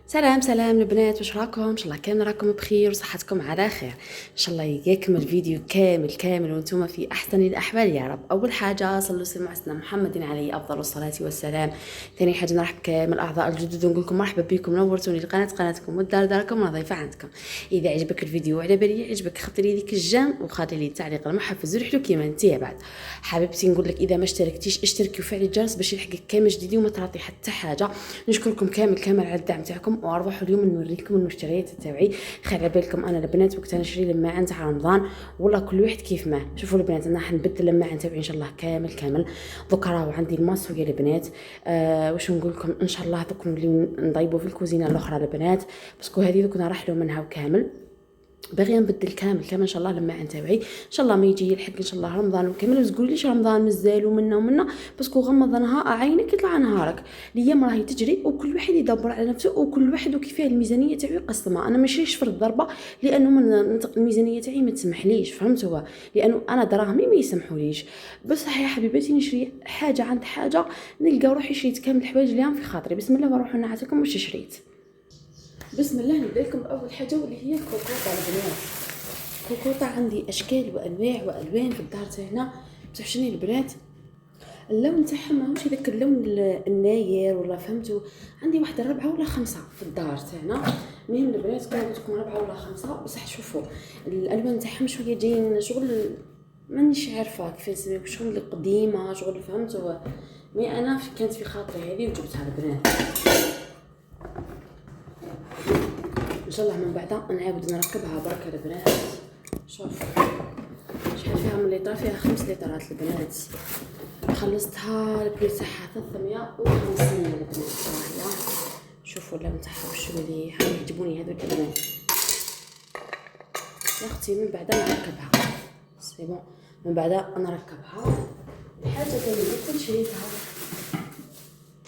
سلام سلام البنات، واش راكم؟ ان شاء الله كامل راكم بخير وصحتكم على خير. ان شاء الله يجيكم الفيديو كامل وانتم في احسن الاحوال يا رب. اول حاجه صلوا سلموا على سيدنا محمد عليه افضل الصلاه والسلام. ثاني حاجه نرحب كامل الاعضاء الجدد ونقول لكم مرحبا بكم، نورتوني قناتكم والدار داركم ونظيفه عندكم. اذا عجبك الفيديو وعلى بالي عجبك خطي لي ديك الجيم وخلي لي التعليق المحفز والحلو كيما انتي. بعد حبيبتي نقول لك اذا ما اشتركتيش اشتركي وفعلي الجرس باش يلحقك كامل جديد وما تراطي حتى حاجه. نشكركم كامل على الدعم تاعكم، وارواحوا اليوم نوريكم المشتريات تاعي. خلي على بالكم انا البنات وقت نشري لماعن تاع رمضان والله كل واحد كيف ما شوفوا البنات، انا حنبدل لماعن تاعي ان شاء الله كامل. دوك راهو عندي الماسو يا البنات. واش نقول لكم، ان شاء الله دوك نوليو نضيبوا في الكوزينه الاخرى البنات، باسكو هذه دوك نرحلوا منها وكامل. باغيه نبدل كامل ان شاء الله لما تاعي ان شاء الله ما يجي يلحق ان شاء الله رمضان وكامل. وتقوليش رمضان مازال ومنا باسكو غمضناها عينك يطلع نهارك. الايام راهي تجري وكل واحد يدبر على نفسه وكل واحد وكيفاه الميزانيه تاعو يقسمها. انا ماشي في الضربه لانه من الميزانيه تاعي ما تسمحليش، فهمتوا؟ لانه انا دراهمي ما يسمحوليش. بصح يا حبيباتي نشري حاجه عند حاجه، نلقى روحي شريت كامل الحوايج اللي في خاطري. بسم الله نروحوا نعطيكم واش شريت. بسم الله نبدا لكم باول حاجه واللي هي الكوكوطه البنات. الكوكوطه عندي اشكال وانواع والوان في الدار تاعنا. تعرفوا البنات اللون تاعها ماهوش داك اللون الناير ولا فهمتوا. عندي واحده 4 ولا 5 في الدار تاعنا. المهم البنات كما قلت لكم 4 ولا 5. بصح شوفوا الالوان تاعهم شويه جايين شغل مانيش عارفه كيف نسميو، شغل قديمه شغل فهمتوا. مي انا كانت في خاطري هذه وجبتها البنات. ان شاء الله من بعد نعاود نركبها بركه البنات. شوف شحال فيها من لتر، فيها 5 لترات البنات. خلصتها البري تاعها 350 البنات. هاهي شوفوا اللون تاعها واش مليح، يعجبوني هذو البنات يا اختي. من بعد نركبها سي بون، من بعد نركبها. حاجه ثانيه كنت شريتها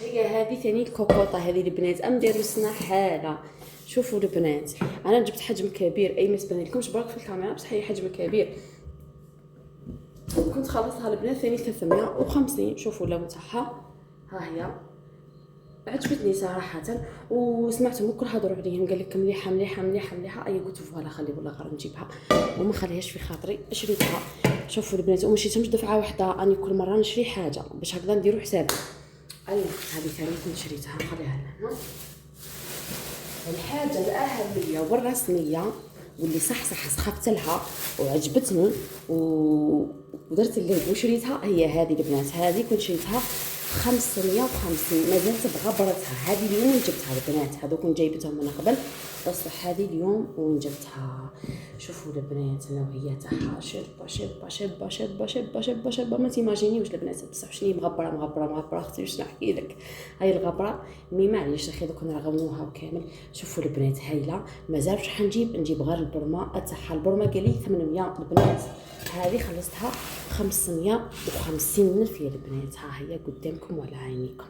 هي هذه ثاني الكوكوطه هذه البنات. نديرو سنا حاله. شوفوا البنات انا جبت حجم كبير، اي ما تبان لكمش برك في الكاميرا بصح هي حجم كبير. كنت خلصتها البنات ثاني 350. شوفوا اللون تاعها ها هي، عجبتني صراحه. وسمعتهم الكل هضروا عليهم قال لك مليحه. اي قلت فوالا خلي والله غير نجيبها وما خليهاش في خاطري شريتها. شوفوا البنات وما شريتهمش دفعه واحده، اني كل مره نشري حاجه باش هكذا نديروا حساب. اي هذه ثاني كنت شريتها نخليها لهنا. الحاجه الاهميه والرسميه واللي صح سخفت لها وعجبتني ودرت اللي وشريتها هي هذه البنات. هذه كنت شريتها 550 مازالت بغبرتها. هذه اليوم جبتها البنات، هذو كنت جايبتهم من قبل بصح هذه اليوم وجبتها. شوفوا البنات النوعيه تاعها شابه ما تيماجينيوش البنات. بصح شني مغبره اختي واش نحكي لك. هاي الغبره مي معليش اخي دوك نرغموها وكامل. شوفوا البنات هايله. مازال راح نجيب غير البرمه تاعها. البرمه قال لي 800 البنات. هذه خلصتها 550 الف يا البنات. ها هي قدامكم وعلى عينيكم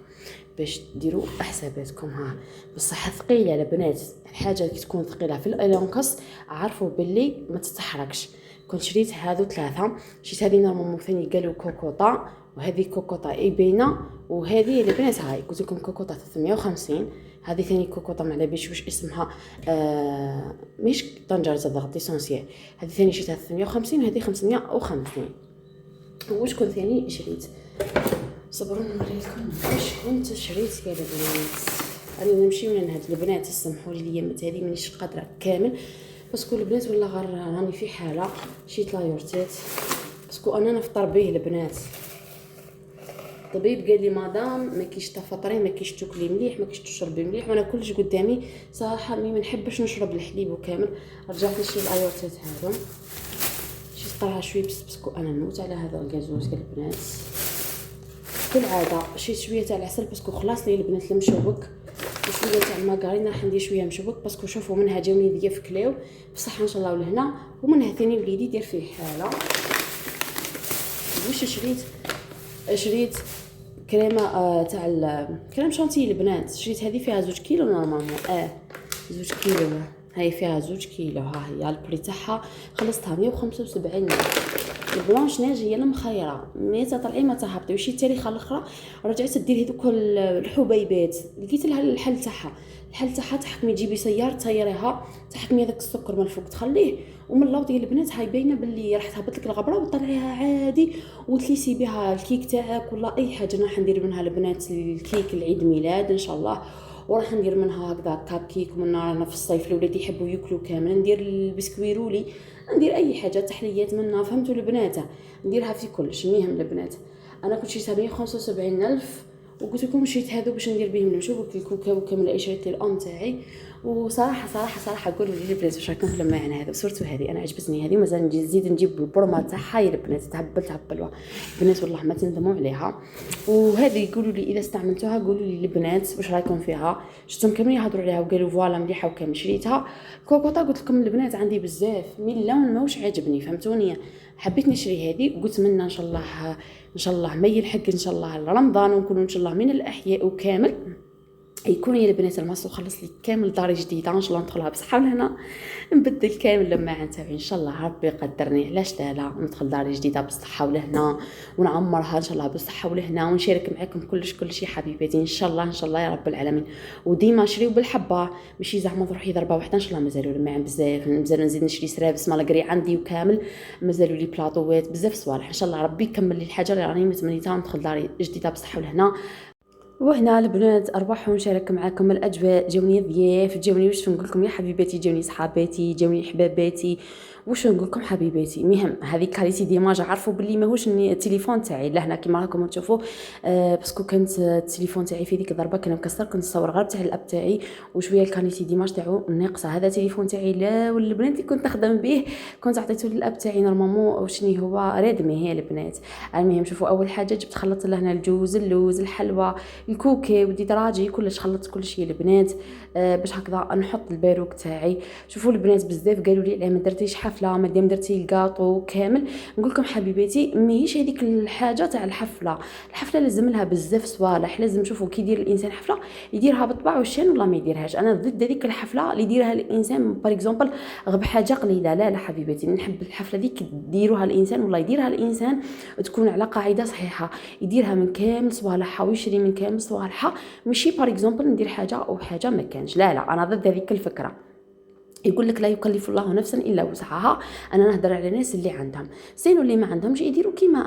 باش ديروا حساباتكم. ها بصح ثقيله البنات. الحاجه اللي تكون ثقيله في الالونكس عرفوا باللي ما تتحركش. كنت شريت هذو 3. شريت هذه نورمالمون ثاني قالوا كوكوطه، وهذه كوكوطه اي بينه، وهذه البنات هاي قلت لكم كوكوطه 350. هذه ثاني كوكوطه ما على باليش واش اسمها مش طنجره الضغط اسونسيال. هذه ثاني شريتها 350 وهذه 550. واش كنت ثاني شريت صبروا نوريكم واش كنت شريت يا البنات. انا نمشي من هاد البنات سمحوا لي اليامات هذه مانيش قادره كامل باسكو البنات ولا غير راني في حاله. شريت لايورتات باسكو انا نفطر به البنات. الطبيب قال لي مدام ما كيش تفطري ما كيش تاكلي مليح ما كيش تشربي مليح، وانا كلش قدامي صراحه مي ما نحبش نشرب الحليب وكامل. رجعت نشري الايورتات هذو. شريت طرها شويه باسكو انا نموت على هذا الكازوز يا البنات. كل عاده شريت شويه تاع العسل باسكو خلاص لي البنات المشوك، وشويه تاع الماكارينا راح ندير شويه مشوك باسكو شوفوا منها جاوني ديا في كلاو بصح ان شاء الله ولهنا. ومنها ثاني وليدي يدير فيه حاله. واش شريت كريمه تاع كريم شانتي البنات. شريت هذه فيها 2 كيلو نورمالمون 2 كيلو. هاي فيها 2 كيلو. ها هي البري تاعها خلصتها 175 البلانش ناج هي المخيره، مي تطلعي ما تهبطي. وشي التاريخه الاخرى رجعت دير هذوك الحبيبات، لقيت لها الحل تاعها. الحل تاعها تحكمي تجيبي سيار تطيريها، تحكمي هذاك السكر من الفوق تخليه، ومن اللور ديال البنات هاي باينه باللي راح تهبط لك الغبره وتطلعيها عادي وتليسي بها الكيك تاعك ولا اي حاجه. راح ندير منها البنات الكيك العيد ميلاد ان شاء الله، وراح ندير منها هكذا كاب كيك. ومنها رانا في الصيف الولاد يحبوا ياكلوا كامل، ندير البسكويرولي، ندير اي حاجه تحليات منها، فهمتوا البنات؟ نديرها في كلش. المهم البنات انا كنت شريتها 175 الف، وقلت لكم شريت هذو باش ندير بهم نشوفوا الكوكاو كامل. شريت الام تاعي، وصراحه صراحه قولوا لي البنات واش راكم في الماعن هذا. سورتو هذه انا عجبتني هذه، مازال نزيد نجيب البرمه تاعها يا البنات، تهبل البنات والله ما تندموا عليها. وهذه يقولوا لي اذا استعملتوها قولوا لي البنات واش رايكم فيها. شفتهم كاملين يهضروا عليها وقالوا فوالا مليحه وكامل. شريتها كوكوطا قلت لكم البنات عندي بزاف من اللون ماهوش عاجبني، فهمتوني؟ حبيت نشري هذه وقلت منا ان شاء الله ما يلحق ان شاء الله رمضان ونكونوا ان شاء الله من الاحياء وكامل يكون يا البنات الماسو خلص لي كامل دار جديده ان شاء الله ندخلها بصحه ولهنا، نبدل كامل الماعن تاعي ان شاء الله. ربي يقدرني علاش لا ندخل دار جديده بصحه ولهنا ونعمرها ان شاء الله بصحه ولهنا، ونشارك معكم كلش يا حبيباتي ان شاء الله يا رب العالمين. وديما شريو بالحبه ماشي زعما تروحي ضربه واحده ان شاء الله. مازالوا الماعن بزاف، مازال نزيد نشري سرابس مالغري عندي وكامل، مازالوا لي بلاطوات بزاف صوالح ان شاء الله. ربي يكمل لي الحاجه اللي راني متمنيتها وندخل دار جديده بصحه ولهنا. وهنا البنات ارواحوا نشارك معكم الاجواء. جاوني ضياف، جاوني واش نقول لكم يا حبيباتي، جاوني صحاباتي، جاوني حباباتي، واش نقول لكم حبيباتي. مهم هذه كاليتي ديماج، عرفوا باللي ماهوش التليفون تاعي لهنا كيما راكم تشوفوا. باسكو كانت التليفون تاعي في ديك الضربه كان مكسر، كنت نصور غير تاع الاب تاعي وشويه الكاليتي ديماج تاعو ناقصه. هذا التليفون تاعي لا والبنات اللي كنت نخدم به كنت عطيته للاب تاعي نورمالمون وشني هو ريدمي. هي البنات المهم شوفوا اول حاجه جبت خلطت لهنا الجوز، اللوز، الحلوى، الكوكي وديت راجي كلش، خلطت كلشي البنات باش هكذا نحط الباروك تاعي. شوفوا البنات بزاف قالوا لي علاه ما درتيش حفله، ما درتي الكاطو كامل. نقول لكم حبيباتي ماهيش هذيك الحاجه تاع الحفله لازم لها بزاف صوالح. لازم شوفوا كي يدير الانسان حفله يديرها بطبع والشان ولا ما يديرهاش. انا ضد هذيك الحفله اللي يديرها الانسان بار اكزومبل غير بحاجه قليله. لا حبيباتي نحب الحفله ديك ديروها الانسان ولا يديرها الانسان تكون على قاعده صحيحه، يديرها من كامل صوالحها ويشري من كامل صوالحها، ماشي بار اكزومبل ندير حاجه او حاجه ما كانش. لا انا ضد هذيك الفكره. يقول لك لا يكلف الله نفسا الا وسعها. انا نهضر على الناس اللي عندهم، سينو اللي ما عندهمش يديروا كيما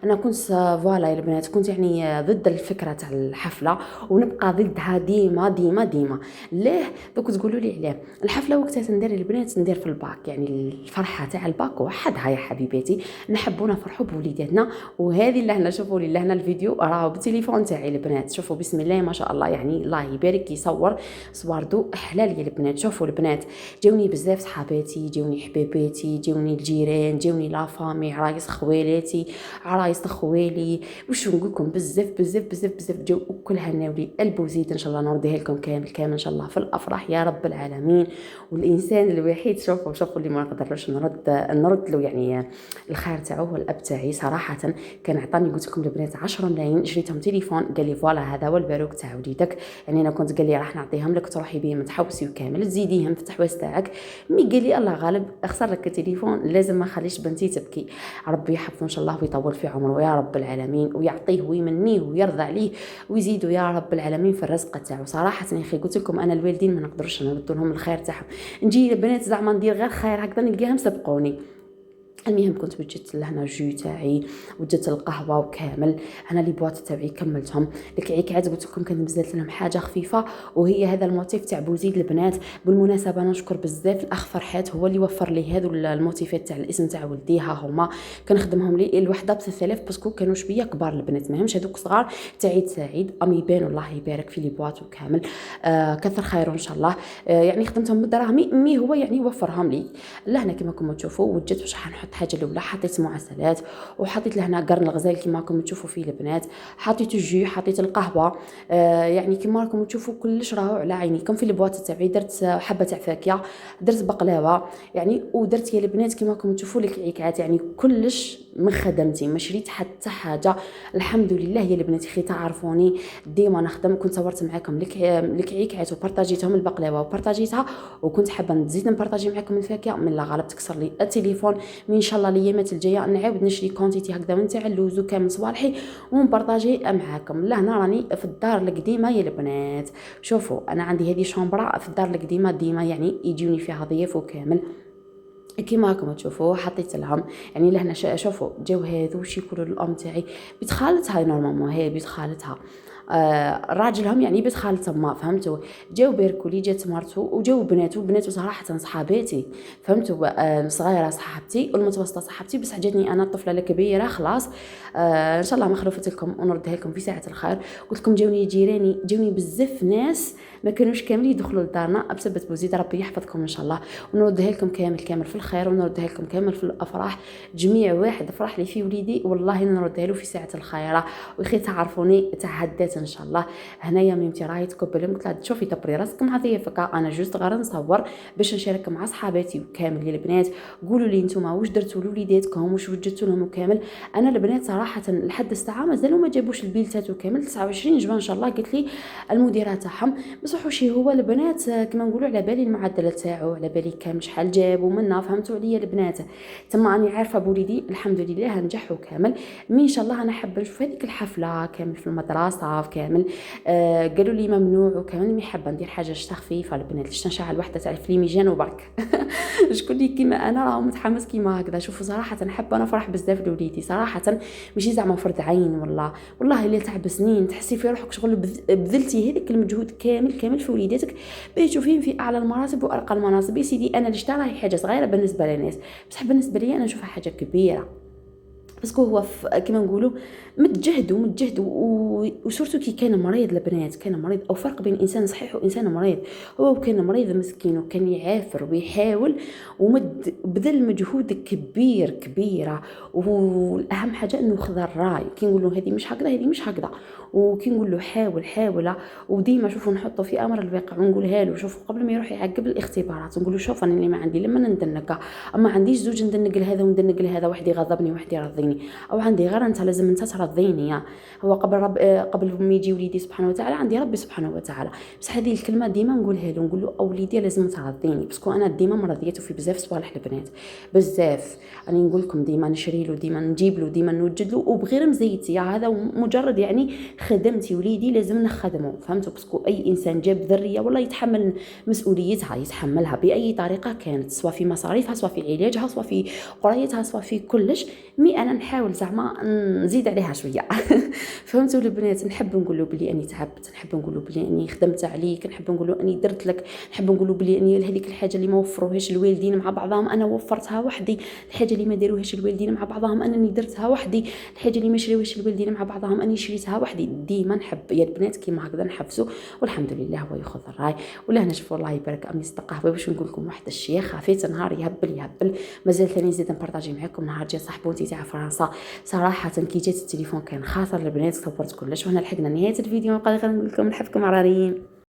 انا كنت فوالا يا البنات. كنت يعني ضد الفكره تاع الحفله ونبقى ضدها ديما. ليه دوك تقولوا لي عليه؟ الحفله وقتها ندير البنات ندير في الباك، يعني الفرحه تاع الباك وحدها يا حبيباتي. نحبوا نفرحوا بوليداتنا. وهذه اللي هنا شوفوا لي هنا الفيديو راهو بالتليفون تاعي البنات. شوفوا بسم الله ما شاء الله، يعني الله يبارك يصور صور دو حلال يا البنات. شوفوا البنات جاوني بزاف صحاباتي، جاوني حبيباتي، جاوني الجيران، جاوني لا فامي، عرايس خوالاتي، عرايس خوالي، واش نقول لكم بزاف جو كلها ناولي قلب وزيد ان شاء الله نرديها لكم كامل ان شاء الله في الافراح يا رب العالمين. والانسان الوحيد شوفوا اللي ما نقدرش نرد له يعني الخير تاعو هو الاب تاعي. صراحه كان عطاني قلت لكم البنات 10 ملايين، شريتهم تليفون قال لي فوالا هذا هو الباروك تاع وليدك. يعني انا كنت قال لي راح نعطيهم لك تروحي بهم تحوسي وكامل تزيديهم في التحويس تاعك. مي قال لي الله غالب اخسر لك التليفون، لازم ما خليش بنتي تبكي. ربي يحفظه ان شاء الله ويطول في عمره يا رب العالمين، ويعطيه ويمنيه ويرضى عليه ويزيدوا يا رب العالمين في الرزق تاعو. صراحه يا اخي قلت لكم انا الوالدين ما نقدرش نرد لهم الخير تاعهم. نجي البنات زعما ندير غير خير هكذا نلقاهم سبقوني. المهم كنت وجدت لهنا جو تاعي، وجدت القهوه وكامل. انا لي بواط تاعي كملتهم. الكعكات قلت لكم كان نزلت لهم حاجه خفيفه، وهي هذا الموتيف تاع بوزيد البنات. بالمناسبه نشكر بزاف الاخ فرحات، هو اللي وفر لي هذو الموتيفات تاع الاسم تاع ولدي. ها هما كنخدمهم لي الوحده ب 3000 باسكو كانوا شويه كبار البنات، ماهمش هذوك صغار تاع عيد سعيد. يبان الله يبارك في لي بواط وكامل. كثر خيره ان شاء الله. يعني خدمتهم بدراهمي مي هو يعني وفرهم لي. لهنا كما راكم تشوفوا وجدت واش حنحط الحاجه الاولى حطيت معسلات، وحطيت لهنا قرن الغزال كما راكم تشوفوا فيه البنات، حطيت الجو، حطيت القهوه. يعني كما راكم تشوفوا كلش راهو على عينيكم. في البواط تاعي درت حبه تاع فاكهه، درت بقلاوه يعني، ودرت يا البنات كما راكم تشوفوا الكعكات، يعني كلش من خدمتي، ما شريت حتى حاجه. الحمد لله يا البنات. خي تعرفوني ديما نخدم، كنت صورت معكم الكعكات وبارطاجيتهم، البقلاوه وبارطاجيتها، وكنت حابه نزيد نبارطاجي معكم الفاكهه. من لا غالب تكسر لي التليفون، من ان شاء الله الايامات الجايه نعاود نشري كونتيتي هكذا نتاع اللوز وكامل صوالحي ونبارطاجي معاكم. لهنا راني في الدار القديمه يا البنات. شوفوا انا عندي هذه شومبرا في الدار القديمه، ديما يعني يجوني فيها ضيوف وكامل كيما راكم تشوفوا. حطيت لهم يعني لهنا شوفوا جاو هذو شي يقولوا الام تاعي بنت خالتها، نورمالمون هي بنت خالتها، راجلهم يعني بنت خالتهم، ما فهمتوا. جاو باركولي، جات مرتو وجاو بناته صراحه صحاباتي، فهمتوا. صغيره صاحبتي والمتوسطه صاحبتي، بس جاتني انا الطفله الكبيره خلاص. ان شاء الله ما خلفت لكم ونردها لكم في ساعه الخير. قلت لكم جاوني جيراني، جاوني بزاف ناس ما كانوش كاملين يدخلوا لدارنا بسبب بوزيد، ربي يحفظكم ان شاء الله، ونردها لكم كامل في الخير، ونردها لكم كامل في الافراح. جميع واحد فرح لي في وليدي والله نردها له في ساعه الخير. وخي تعرفوني تعهدات ان شاء الله. هنايا ميمتي راهي تقبل، قلت لها شوفي دبري راسك مع ضيافك، انا جوست غير نصور باش نشارك مع صحاباتي وكامل يا البنات. قولوا لي نتوما واش درتوا لوليداتكم، واش وجدتوا لهم وكامل. انا البنات صراحه لحد الساعه مازالوا ما جابوش البيلتات وكامل. 29 جوان ان شاء الله قالت لي المديره تاعهم، بصح وشي هو البنات كما نقولوا على بالي المعدل تاعو، على بالي كامل شحال جابوا منا، فهمتوا عليا البنات. تما راني عارفه بوليدي الحمد لله نجح وكامل. مي ان شاء الله انا حابه نشوف هذيك الحفله كامل في المدرسه كامل. قالوا لي ممنوع وكامل، مي حابه ندير حاجه تخفيفه البنات، باش نشعل وحده تاع الفليميجان وبرك. شكون اللي كيما انا راه متحمس كيما هكذا. شوفوا صراحه نحب انا نفرح بزاف لوليدي صراحه، ماشي زعما فرد عين والله الا تعب سنين تحسي في روحك شغل بذلتي هذيك المجهود كامل في وليداتك باش تشوفيهم في اعلى المراتب وارقى المناصب. يا سيدي انا اللي شتا راهي حاجه صغيره بالنسبه للناس، بصح بالنسبه لي انا نشوفها حاجه كبيره، باسكو هو كما نقولوا متجهد وسورتو كي كان مريض البنات، كان مريض، او فرق بين انسان صحيح وانسان مريض. هو كان مريض مسكين وكان يعافر ويحاول وبذل مجهود كبيره. والاهم حاجه انه خذ الراي، كي نقول له هذه مش هكذا وكي نقول له حاول. وديما شوفوا نحطه في امر الواقع ونقولها له شوفوا قبل ما يروح يعقب الاختبارات نقول له شوف انا اللي ما عندي لما ندنقه، اما عنديش زوج ندنق لهذا وندنق لهذا، واحد يغضبني واحد يرضيني، او عندي غير انت لازم انت ترضيني. هو قبل ما يجي وليدي سبحانه وتعالى عندي ربي سبحانه وتعالى. بس هذه الكلمه ديما نقولها له، نقول له اوليدي لازم ترضيني، باسكو انا ديما مرضيته في بزاف صوالح البنات بزاف. انا نقول لكم ديما نشري له، ديما نجيب له، ديما نوجد له، وبغير مزيتي هذا مجرد يعني خدمتي وليدي لازم نخدمه، فهمتوا؟ باسكو اي انسان جاب ذريه والله يتحمل مسؤوليتها، يتحملها باي طريقه كانت، سواء في مصاريفها، سواء في علاجها، سواء في قرايتها، سواء في كلش. مي انا نحاول زعما نزيد عليها شويه. فهمتوا البنات؟ نحب نقول له بلي اني تعبت، نحب نقول له بلي اني خدمت عليك، نحب نقول له اني درت لك، نحب نقول له بلي اني هذيك الحاجه اللي ما وفروهاش الوالدين مع بعضهم انا وفرتها وحدي، الحاجه اللي ما داروهاش الوالدين مع بعضهم انني درتها وحدي، الحاجه اللي ما شريوهاش الوالدين مع بعضهم اني شريتها وحدي. ديما نحب يا البنات كيما هكذا نحفزوا، والحمد لله هو ياخذ الراي. ولا نشوفوا الله يبارك امي صدق قهوه باش نقول لكم واحد الشيء خفيت نهار يهبل مازال ثاني نزيد نبارطاجي معكم. نهار جات صاحبتي تاع فرنسا صراحه كي جات التليفون كان خاطر البنات صورت كلش، وهنا لحقنا نهايه الفيديو. نبقى غير نقول لكم نحبكم عراريين.